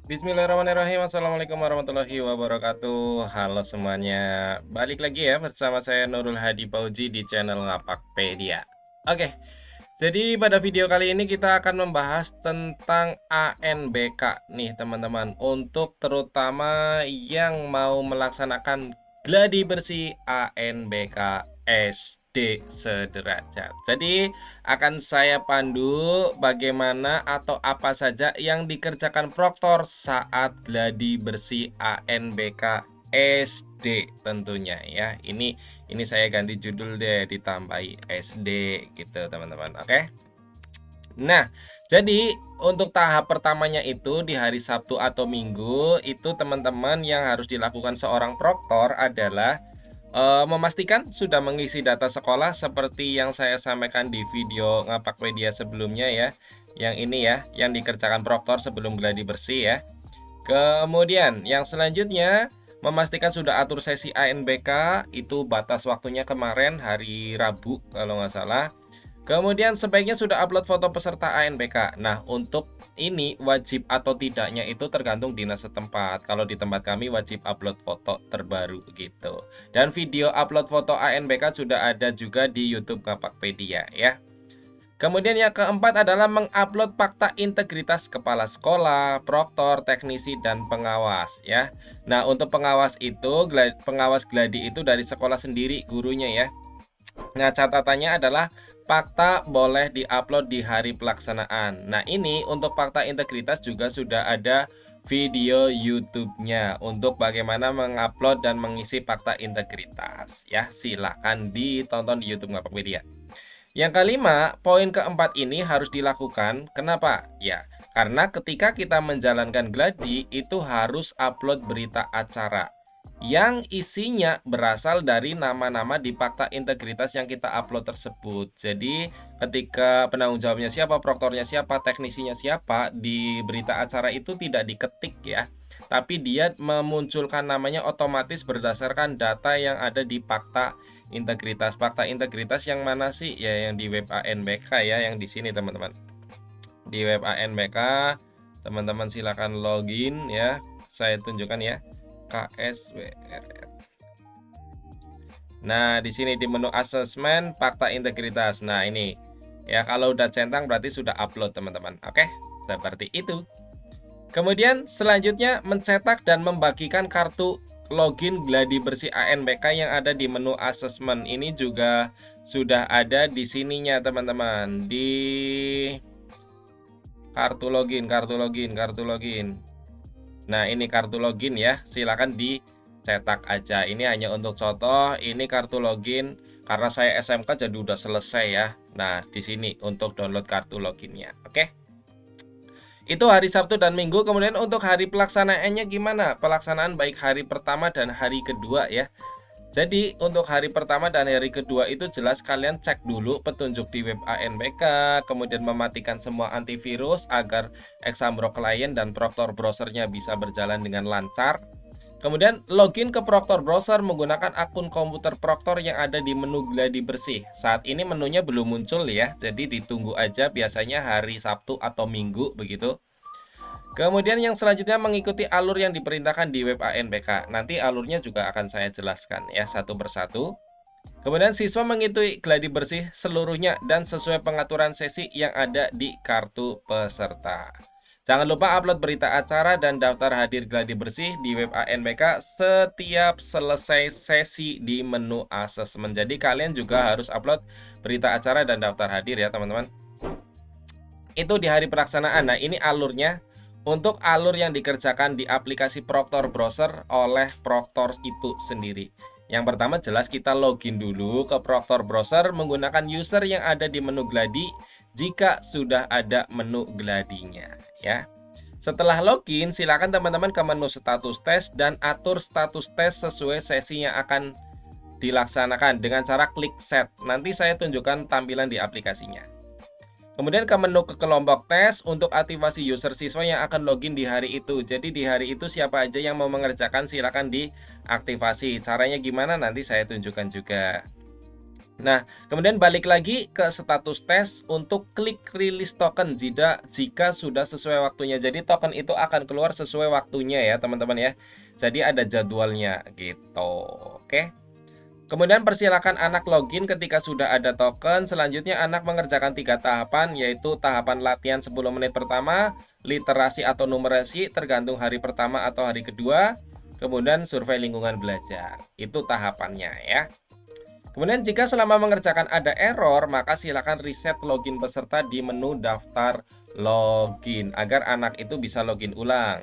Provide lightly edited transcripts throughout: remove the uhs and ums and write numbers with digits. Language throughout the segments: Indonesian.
Bismillahirrahmanirrahim. Assalamualaikum warahmatullahi wabarakatuh. Halo semuanya. Balik lagi ya bersama saya Nurul Hadi Fauzi di channel Ngapakpedia. Oke. Jadi pada video kali ini kita akan membahas tentang ANBK nih teman-teman. Untuk terutama yang mau melaksanakan gladi bersih ANBK SD sederajat. Jadi akan saya pandu bagaimana atau apa saja yang dikerjakan proktor saat gladi bersih ANBK SD tentunya ya. Ini saya ganti judul deh, ditambahi SD gitu teman-teman. Oke. Nah, jadi untuk tahap pertamanya itu di hari Sabtu atau Minggu itu teman-teman yang harus dilakukan seorang proktor adalah memastikan sudah mengisi data sekolah seperti yang saya sampaikan di video Ngapakpedia sebelumnya ya. Yang ini ya, yang dikerjakan proktor sebelum gladi bersih ya. Kemudian yang selanjutnya memastikan sudah atur sesi ANBK, itu batas waktunya kemarin hari Rabu kalau nggak salah. Kemudian sebaiknya sudah upload foto peserta ANBK. Nah, untuk ini wajib atau tidaknya itu tergantung dinas setempat. Kalau di tempat kami wajib upload foto terbaru gitu. Dan video upload foto ANBK sudah ada juga di YouTube Ngapakpedia ya. Kemudian yang keempat adalah mengupload fakta integritas kepala sekolah, proktor, teknisi, dan pengawas ya. Nah, untuk pengawas itu, pengawas gladi itu dari sekolah sendiri gurunya ya. Nah, catatannya adalah fakta boleh diupload di hari pelaksanaan. Nah, ini untuk fakta integritas juga sudah ada video YouTube-nya untuk bagaimana mengupload dan mengisi fakta integritas. Ya, silakan ditonton di YouTube Ngapakpedia. Yang kelima, poin keempat ini harus dilakukan. Kenapa? Ya, karena ketika kita menjalankan gladi itu harus upload berita acara yang isinya berasal dari nama-nama di fakta integritas yang kita upload tersebut. Jadi ketika penanggung jawabnya siapa, proktornya siapa, teknisinya siapa, di berita acara itu tidak diketik ya, tapi dia memunculkan namanya otomatis berdasarkan data yang ada di fakta integritas. Fakta integritas yang mana sih? Ya yang di web ANBK ya, yang di sini teman-teman. Di web ANBK teman-teman silakan login ya. Saya tunjukkan ya. KSWRR. Nah, di sini di menu asesmen fakta integritas. Nah, ini ya kalau udah centang berarti sudah upload teman-teman. Oke, seperti itu. Kemudian selanjutnya mencetak dan membagikan kartu login gladi bersih ANBK yang ada di menu asesmen. Ini juga sudah ada di sininya teman-teman. Di kartu login, kartu login, kartu login. Nah, ini kartu login ya, silakan dicetak aja. Ini hanya untuk contoh, ini kartu login karena saya SMK jadi udah selesai ya. Nah, di sini untuk download kartu loginnya. Oke. Itu hari Sabtu dan Minggu. Kemudian untuk hari pelaksanaannya gimana? Pelaksanaan baik hari pertama dan hari kedua ya. Jadi untuk hari pertama dan hari kedua itu jelas kalian cek dulu petunjuk di web ANBK, kemudian mematikan semua antivirus agar Exambro klien dan Proctor browsernya bisa berjalan dengan lancar. Kemudian login ke Proctor browser menggunakan akun komputer Proctor yang ada di menu gladi bersih. Saat ini menunya belum muncul ya, jadi ditunggu aja biasanya hari Sabtu atau Minggu begitu. Kemudian yang selanjutnya mengikuti alur yang diperintahkan di web ANBK. Nanti alurnya juga akan saya jelaskan ya satu persatu. Kemudian siswa mengikuti gladi bersih seluruhnya dan sesuai pengaturan sesi yang ada di kartu peserta. Jangan lupa upload berita acara dan daftar hadir gladi bersih di web ANBK setiap selesai sesi di menu asesmen. Jadi kalian juga harus upload berita acara dan daftar hadir ya teman-teman. Itu di hari pelaksanaan. Nah, ini alurnya. Untuk alur yang dikerjakan di aplikasi Proctor Browser oleh Proctor itu sendiri. Yang pertama jelas kita login dulu ke Proctor Browser menggunakan user yang ada di menu gladi jika sudah ada menu gladinya ya. Setelah login, silakan teman-teman ke menu status tes dan atur status tes sesuai sesi yang akan dilaksanakan dengan cara klik set. Nanti saya tunjukkan tampilan di aplikasinya. Kemudian ke menu ke kelompok tes untuk aktivasi user siswa yang akan login di hari itu. Jadi di hari itu siapa aja yang mau mengerjakan silakan diaktifasi. Caranya gimana nanti saya tunjukkan juga. Nah, kemudian balik lagi ke status tes untuk klik rilis token jika sudah sesuai waktunya. Jadi token itu akan keluar sesuai waktunya ya teman-teman ya. Jadi ada jadwalnya gitu. Oke. Kemudian persilakan anak login ketika sudah ada token. Selanjutnya anak mengerjakan 3 tahapan, yaitu tahapan latihan 10 menit pertama, literasi atau numerasi tergantung hari pertama atau hari kedua, kemudian survei lingkungan belajar. Itu tahapannya ya. Kemudian jika selama mengerjakan ada error, maka silakan reset login peserta di menu daftar login agar anak itu bisa login ulang.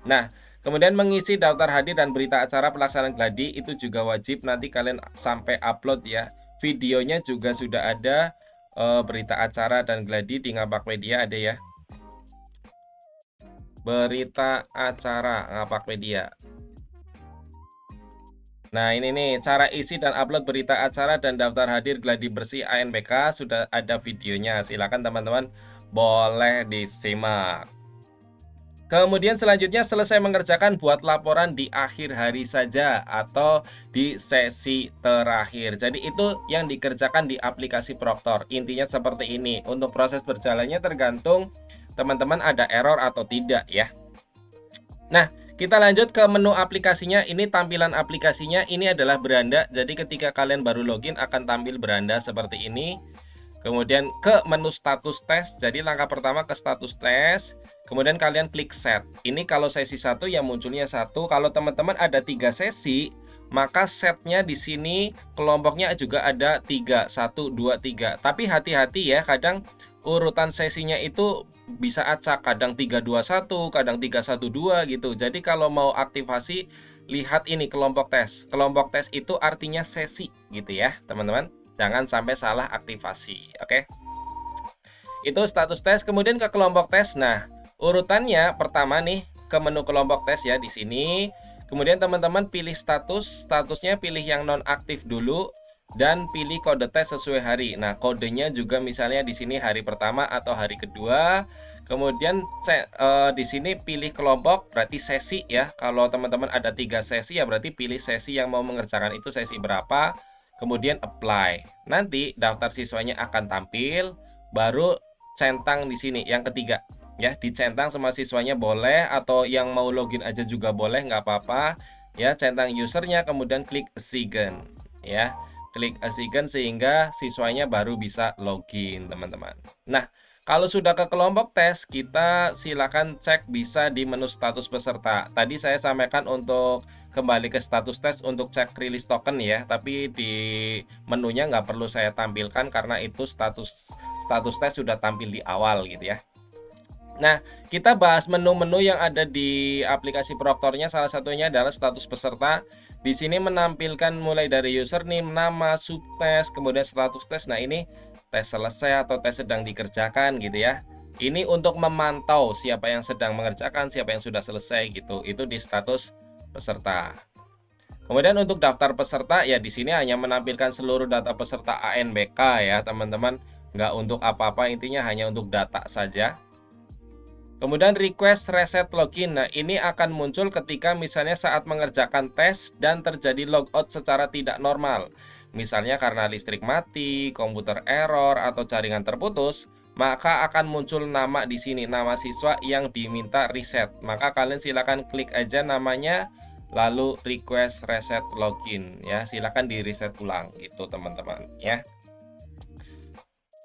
Nah, kemudian mengisi daftar hadir dan berita acara pelaksanaan gladi itu juga wajib, nanti kalian sampai upload ya. Videonya juga sudah ada, berita acara dan gladi di Ngapakpedia ada ya. Berita acara Ngapakpedia. Nah ini nih cara isi dan upload berita acara dan daftar hadir gladi bersih ANBK sudah ada videonya. Silakan teman-teman boleh disimak. Kemudian selanjutnya selesai mengerjakan buat laporan di akhir hari saja atau di sesi terakhir. Jadi itu yang dikerjakan di aplikasi Proctor. Intinya seperti ini. Untuk proses berjalannya tergantung teman-teman ada error atau tidak ya. Nah, kita lanjut ke menu aplikasinya. Ini tampilan aplikasinya, ini adalah beranda. Jadi ketika kalian baru login akan tampil beranda seperti ini. Kemudian ke menu status tes. Jadi langkah pertama ke status tes. Kemudian kalian klik set. Ini kalau sesi 1 ya munculnya 1. Kalau teman-teman ada 3 sesi, maka setnya di sini kelompoknya juga ada 3, 1, 2, 3. Tapi hati-hati ya, kadang urutan sesinya itu bisa acak, kadang 321, kadang 312 gitu. Jadi kalau mau aktivasi, lihat ini kelompok tes. Kelompok tes itu artinya sesi gitu ya, teman-teman. Jangan sampai salah aktivasi, oke? Itu status tes, kemudian ke kelompok tes. Nah, urutannya pertama nih ke menu kelompok tes ya di sini. Kemudian teman-teman pilih statusnya pilih yang nonaktif dulu. Dan pilih kode tes sesuai hari. Nah, kodenya juga misalnya di sini hari pertama atau hari kedua. Kemudian di sini pilih kelompok, berarti sesi ya. Kalau teman-teman ada 3 sesi ya berarti pilih sesi yang mau mengerjakan itu sesi berapa. Kemudian apply. Nanti daftar siswanya akan tampil. Baru centang di sini yang ketiga. Ya, dicentang sama siswanya boleh atau yang mau login aja juga boleh, nggak apa-apa. Ya, centang usernya kemudian klik assign ya. Klik assign sehingga siswanya baru bisa login teman-teman. Nah, kalau sudah ke kelompok tes, kita silakan cek bisa di menu status peserta. Tadi saya sampaikan untuk kembali ke status tes untuk cek rilis token ya, tapi di menunya nggak perlu saya tampilkan karena itu status tes sudah tampil di awal gitu ya. Nah, kita bahas menu-menu yang ada di aplikasi Proctornya. Salah satunya adalah status peserta. Di sini menampilkan mulai dari username, nama, subtes, kemudian status tes. Nah, ini tes selesai atau tes sedang dikerjakan gitu ya. Ini untuk memantau siapa yang sedang mengerjakan, siapa yang sudah selesai gitu. Itu di status peserta. Kemudian untuk daftar peserta ya di sini hanya menampilkan seluruh data peserta ANBK ya, teman-teman. Nggak untuk apa-apa, intinya hanya untuk data saja. Kemudian request reset login. Nah, ini akan muncul ketika misalnya saat mengerjakan tes dan terjadi logout secara tidak normal. Misalnya karena listrik mati, komputer error, atau jaringan terputus, maka akan muncul nama di sini, nama siswa yang diminta reset. Maka kalian silakan klik aja namanya, lalu request reset login. Ya, silakan di reset ulang gitu teman-teman ya.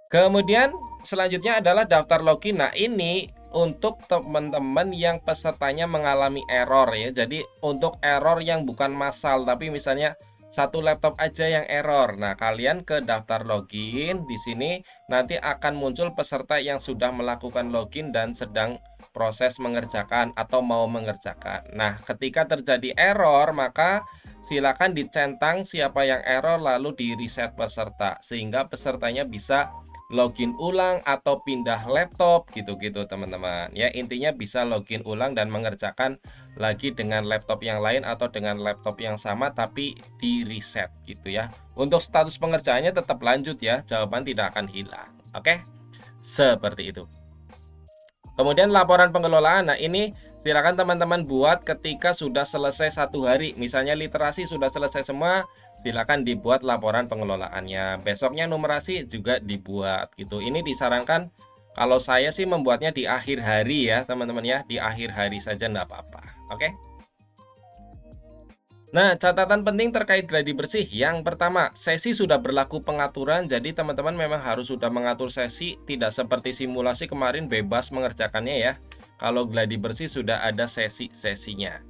Kemudian selanjutnya adalah daftar login. Nah, ini untuk teman-teman yang pesertanya mengalami error ya. Jadi untuk error yang bukan massal, tapi misalnya satu laptop aja yang error. Nah, kalian ke daftar login di sini nanti akan muncul peserta yang sudah melakukan login dan sedang proses mengerjakan atau mau mengerjakan. Nah, ketika terjadi error, maka silakan dicentang siapa yang error lalu di reset peserta sehingga pesertanya bisa login ulang atau pindah laptop gitu-gitu teman-teman ya. Intinya bisa login ulang dan mengerjakan lagi dengan laptop yang lain atau dengan laptop yang sama tapi di reset gitu ya. Untuk status pengerjaannya tetap lanjut ya, jawaban tidak akan hilang. Oke, seperti itu. Kemudian laporan pengelolaan. Nah, ini silakan teman-teman buat ketika sudah selesai 1 hari. Misalnya literasi sudah selesai semua, silakan dibuat laporan pengelolaannya. Besoknya numerasi juga dibuat gitu. Ini disarankan kalau saya sih membuatnya di akhir hari ya teman-teman ya. Di akhir hari saja enggak apa-apa. Oke. Nah, catatan penting terkait gladi bersih. Yang pertama, sesi sudah berlaku pengaturan, jadi teman-teman memang harus sudah mengatur sesi, tidak seperti simulasi kemarin bebas mengerjakannya ya. Kalau gladi bersih sudah ada sesi-sesinya.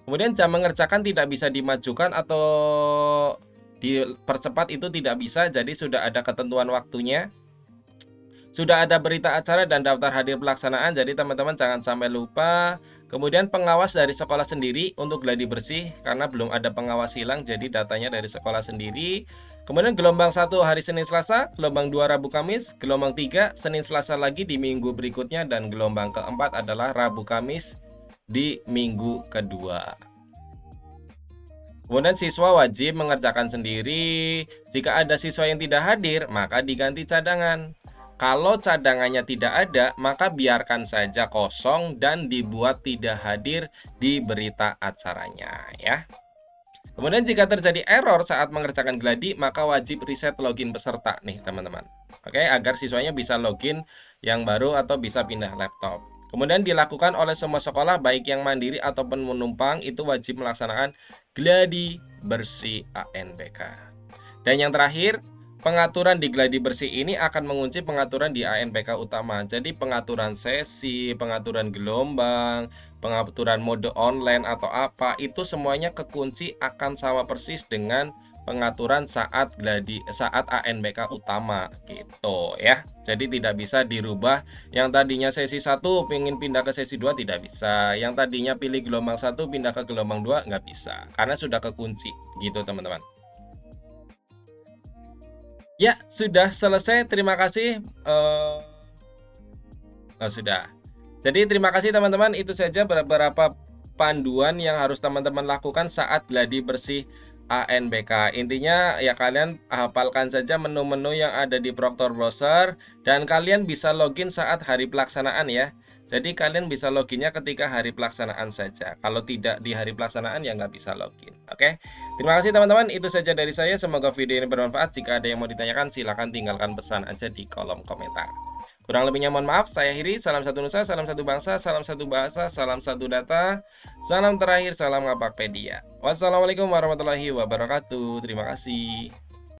Kemudian jam mengerjakan tidak bisa dimajukan atau dipercepat, itu tidak bisa, jadi sudah ada ketentuan waktunya. Sudah ada berita acara dan daftar hadir pelaksanaan, jadi teman-teman jangan sampai lupa. Kemudian pengawas dari sekolah sendiri untuk gladi bersih, karena belum ada pengawas hilang, jadi datanya dari sekolah sendiri. Kemudian gelombang 1 hari Senin Selasa, gelombang 2 Rabu Kamis, gelombang 3 Senin Selasa lagi di minggu berikutnya, dan gelombang keempat adalah Rabu Kamis di minggu kedua. Kemudian siswa wajib mengerjakan sendiri. Jika ada siswa yang tidak hadir, maka diganti cadangan. Kalau cadangannya tidak ada, maka biarkan saja kosong dan dibuat tidak hadir di berita acaranya ya. Kemudian jika terjadi error saat mengerjakan gladi, maka wajib reset login peserta nih teman-teman. Oke, agar siswanya bisa login yang baru atau bisa pindah laptop. Kemudian dilakukan oleh semua sekolah baik yang mandiri ataupun menumpang, itu wajib melaksanakan gladi bersih ANBK. Dan yang terakhir, pengaturan di gladi bersih ini akan mengunci pengaturan di ANBK utama. Jadi pengaturan sesi, pengaturan gelombang, pengaturan mode online atau apa, itu semuanya kekunci akan sama persis dengan pengaturan saat ANBK utama gitu ya. Jadi tidak bisa dirubah. Yang tadinya sesi 1 pengen pindah ke sesi 2 tidak bisa. Yang tadinya pilih gelombang 1 pindah ke gelombang 2 nggak bisa. Karena sudah kekunci gitu teman-teman. Ya, sudah selesai. Terima kasih. Sudah. Jadi terima kasih teman-teman. Itu saja beberapa panduan yang harus teman-teman lakukan saat gladi bersih ANBK. Intinya ya kalian hafalkan saja menu-menu yang ada di Proctor Browser. Dan kalian bisa login saat hari pelaksanaan ya. Jadi kalian bisa loginnya ketika hari pelaksanaan saja. Kalau tidak di hari pelaksanaan ya nggak bisa login. Oke. Terima kasih teman-teman. Itu saja dari saya. Semoga video ini bermanfaat. Jika ada yang mau ditanyakan silahkan tinggalkan pesan aja di kolom komentar. Kurang lebihnya mohon maaf. Saya Hiri. Salam satu nusa, salam satu bangsa, salam satu bahasa, salam satu data. Salam terakhir, salam Ngapakpedia. Wassalamualaikum warahmatullahi wabarakatuh. Terima kasih.